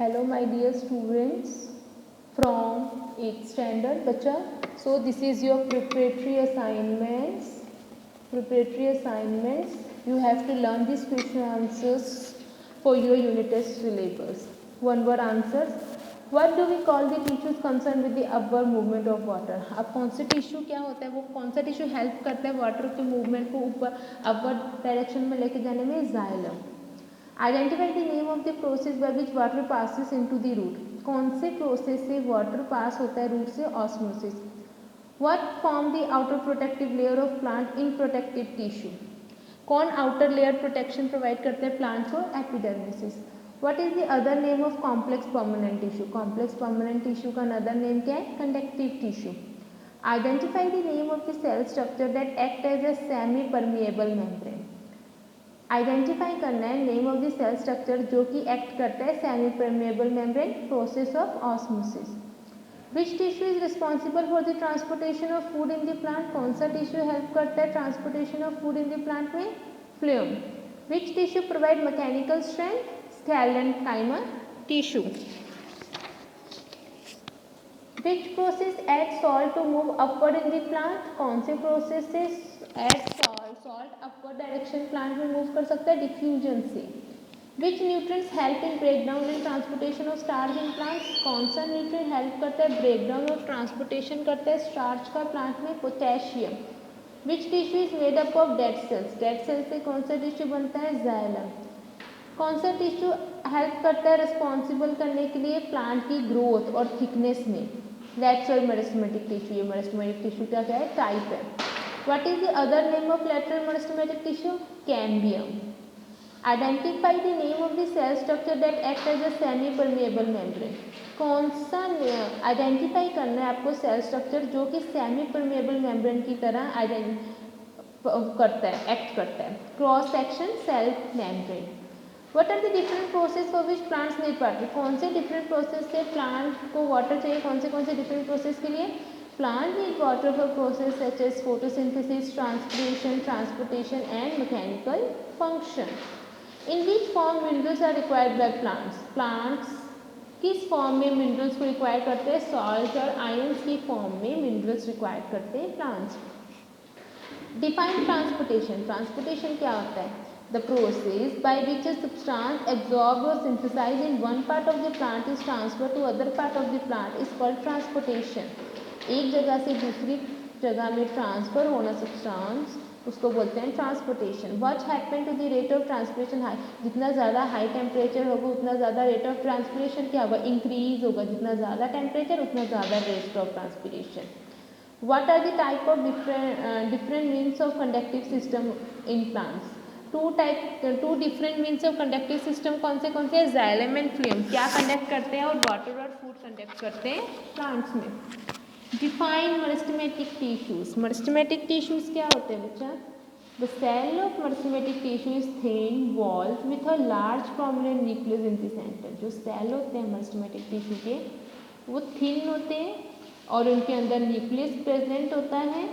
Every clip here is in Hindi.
Hello my dear students from 8th standard बच्चा. So this is your preparatory assignments. You have to learn these question answers for your unit test syllabus. One word answers. What do we call the tissues concerned with the upward movement of water? अब कौन से टिश्यू क्या होता है, वो कौन सा टिश्यू हेल्प करता है वाटर के मूवमेंट को ऊपर अपवर्ड डायरेक्शन में लेके जाने में? Xylem. Identify the name of the process by which water passes into the root. कौन से प्रोसेस से वाटर पास होता है रूट से? Osmosis. What form the outer protective layer of plant in protective tissue. कौन आउटर लेयर प्रोटेक्शन प्रोवाइड करता है प्लांट को? Epidermis. What is the other name of complex permanent tissue. Complex permanent tissue का अदर नेम क्या है? Conductive tissue. Identify the name of the cell structure that act as a semi permeable membrane. Identify करना है name of the cell structure जो कि एक्ट करता है semi permeable membrane. Process of osmosis. Which tissue is responsible for the transportation of food in the plant. कौन सा टिश्यू हेल्प करता है transportation of food in the plant में? Phloem. Which tissue provide mechanical strength? Sclerenchyma tissue. Which process aid salt to move upward in the plant. कौन से प्रोसेस से aid salt upward direction plant में मूव कर सकता है? डिफ्यूजन से. Which nutrients help in break down and transportation of starch in plants. कौन सा न्यूट्रिएंट हेल्प करता है ब्रेक डाउन और ट्रांसपोर्टेशन करता है स्टार्च का प्लांट में? Potassium. Which tissue is made up of dead cells. Dead cells से कौन सा टिश्यू बनता है? जाइलम. कौन सा टिश्यू हेल्प करता है रिस्पॉन्सिबल करने के लिए प्लांट की ग्रोथ और थिकनेस में? Lateral meristematic tissue. ये मेरिस्टेमेटिक टिश्यू का क्या है? टाइप है. What is the other name of lateral meristematic tissue? Cambium. Identify the name of the cell structure that acts as a semi-permeable membrane. कौन सा आइडेंटिफाई करना है आपको सेल स्ट्रक्चर जो कि सेमी परमिएबल मेम्ब्रेन की तरह करता है, एक्ट करता है? Cross section cell membrane. What are the different process for which plants need water? कौन से डिफरेंट प्रोसेस से प्लांट को वाटर चाहिए? कौन से डिफरेंट प्रोसेस के लिए? Plant need water for process such as photosynthesis, transpiration, transportation and mechanical function. In which form minerals are required by plants? Plants किस फॉर्म में मिनरल्स को रिक्वायर करते हैं? सॉल्ट और आयंस की फॉर्म में मिनरल्स रिक्वायर करते हैं प्लांट्स. Define transportation. ट्रांसपोर्टेशन क्या होता है? The process by which a substance absorbed or synthesized in one part of the plant is transferred to other part of the plant is called transportation. एक जगह से दूसरी जगह में ट्रांसफर होना सब्सटेंस उसको बोलते हैं transportation. What happen to the rate of transpiration high. जितना ज़्यादा हाई टेम्परेचर होगा उतना ज़्यादा रेट ऑफ ट्रांसपिरेशन क्या होगा? इंक्रीज होगा. जितना ज़्यादा टेम्परेचर उतना ज़्यादा rate of transpiration. What are the type of different means of conductive system in plants. Two different means of conductive system कौन से हैं? Xylem and phloem. क्या कंडक्ट करते हैं? और वाटर और फूड कंडक्ट करते हैं प्लांट्स में. Define meristematic tissues. Meristematic tissues क्या होते हैं बच्चा? The cell of meristematic tissue is thin walled with a large prominent nucleus in the centre. जो सेल होते हैं मेरिस्टेमेटिक टिश्यू के वो थिन होते हैं और उनके अंदर न्यूक्लियस प्रेजेंट होता है,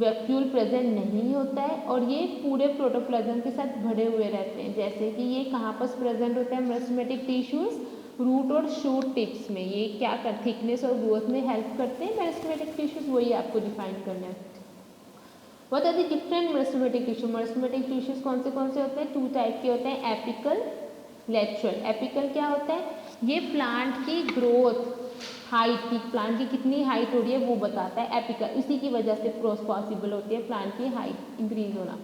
वैक्यूल प्रेजेंट नहीं होता है और ये पूरे प्रोटोप्लाज्म के साथ भरे हुए रहते हैं. जैसे कि ये कहाँ पर प्रेजेंट होता है मेरिस्टेमेटिक टिश्यूज? रूट और शूट टिप्स में. ये क्या कर थिकनेस और ग्रोथ में हेल्प करते हैं मेरिस्टेमेटिक टिश्यूज. वही आपको डिफाइन करना है. What are the different meristematic tissue. Meristematic tissues कौन से होते हैं? 2 टाइप के होते हैं. Apical, lateral. एपिकल क्या होता है? ये प्लांट की ग्रोथ हाइट की, प्लांट की कितनी हाइट हो रही है वो बताता है एपिकल. इसी की वजह से पॉसिबल होती है प्लांट की हाइट इंक्रीज होना.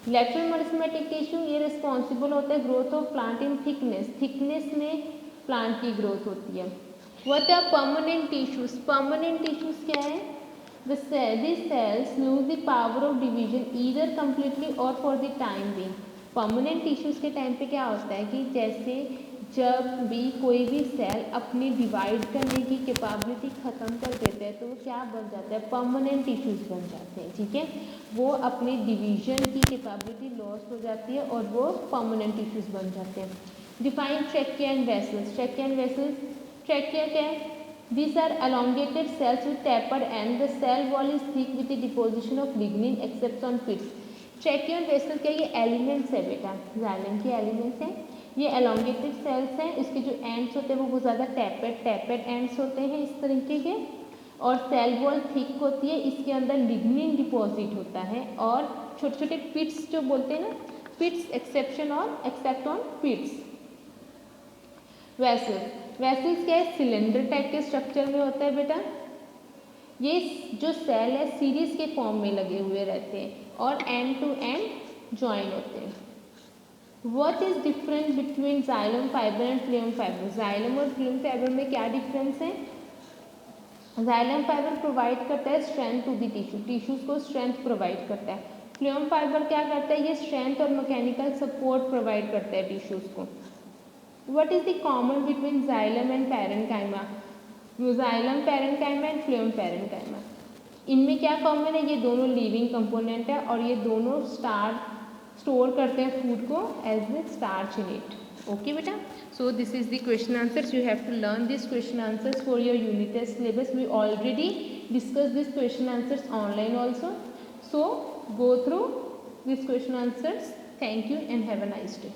लेटरल मेरिस्टेमेटिक टिश्यू ये रिस्पॉन्सिबल होता है growth of plant in thickness. Thickness में प्लांट की ग्रोथ होती है. What are permanent tissues. Permanent tissues क्या है? This cells lose the power of division either completely or for the time being. Permanent tissues के टाइम पे क्या होता है कि जैसे जब भी कोई भी सेल अपनी डिवाइड करने की कैपेबिलिटी ख़त्म कर देते हैं तो वो क्या बन जाता है? परमानेंट टिश्यूज बन जाते हैं. ठीक है, वो अपनी डिवीजन की कैपेबिलिटी लॉस हो जाती है और वो परमानेंट टिश्यूज बन जाते हैं. Define trachea and vessels. Trachea and vessels. Trachea क्या है? These are elongated cells with tapered end. The cell wall is thick with the deposition of lignin except on pits. Trachea and vessel क्या? ये एलिमेंट्स है बेटा, जाइलम के एलिमेंट्स हैं. ये एलोंगेटेड सेल्स हैं, इसके जो एंड्स होते हैं वो बहुत ज़्यादा टैपेड एंड्स होते हैं इस तरीके के, और सेल वॉल थिक होती है, इसके अंदर लिग्निन डिपॉजिट होता है, और छोटे छोटे पिट्स जो बोलते हैं ना, पिट्स एक्सेप्ट ऑन पिट्स। वेसल्स क्या है, सिलेंडर टाइप के स्ट्रक्चर में होता है बेटा। ये जो सेल है सीरीज के फॉर्म में लगे हुए रहते हैं और एंड टू एंड ज्वाइन होते हैं। What is difference between xylem fibre and phloem fibre? Xylem और फ्लोएम फाइबर में क्या डिफरेंस है? जाइलम फाइबर प्रोवाइड करता है स्ट्रेंथ टू द टिश्यूज को स्ट्रेंथ प्रोवाइड करता है। फ्लोएम फाइबर क्या करता है, ये स्ट्रेंथ और मैकेनिकल सपोर्ट प्रोवाइड करता है टिश्यूज को। What is the common between xylem and parenchyma? Xylem parenchyma and phloem parenchyma, इनमें क्या कॉमन है? ये दोनों लिविंग कंपोनेंट है और ये दोनों स्टोर करते हैं फूड को as with starch in it. Okay बेटा, so this is the question answers. You have to learn these question answers for your unit test syllabus. We already discussed these question answers online also, so go through these question answers. Thank you and have a nice day.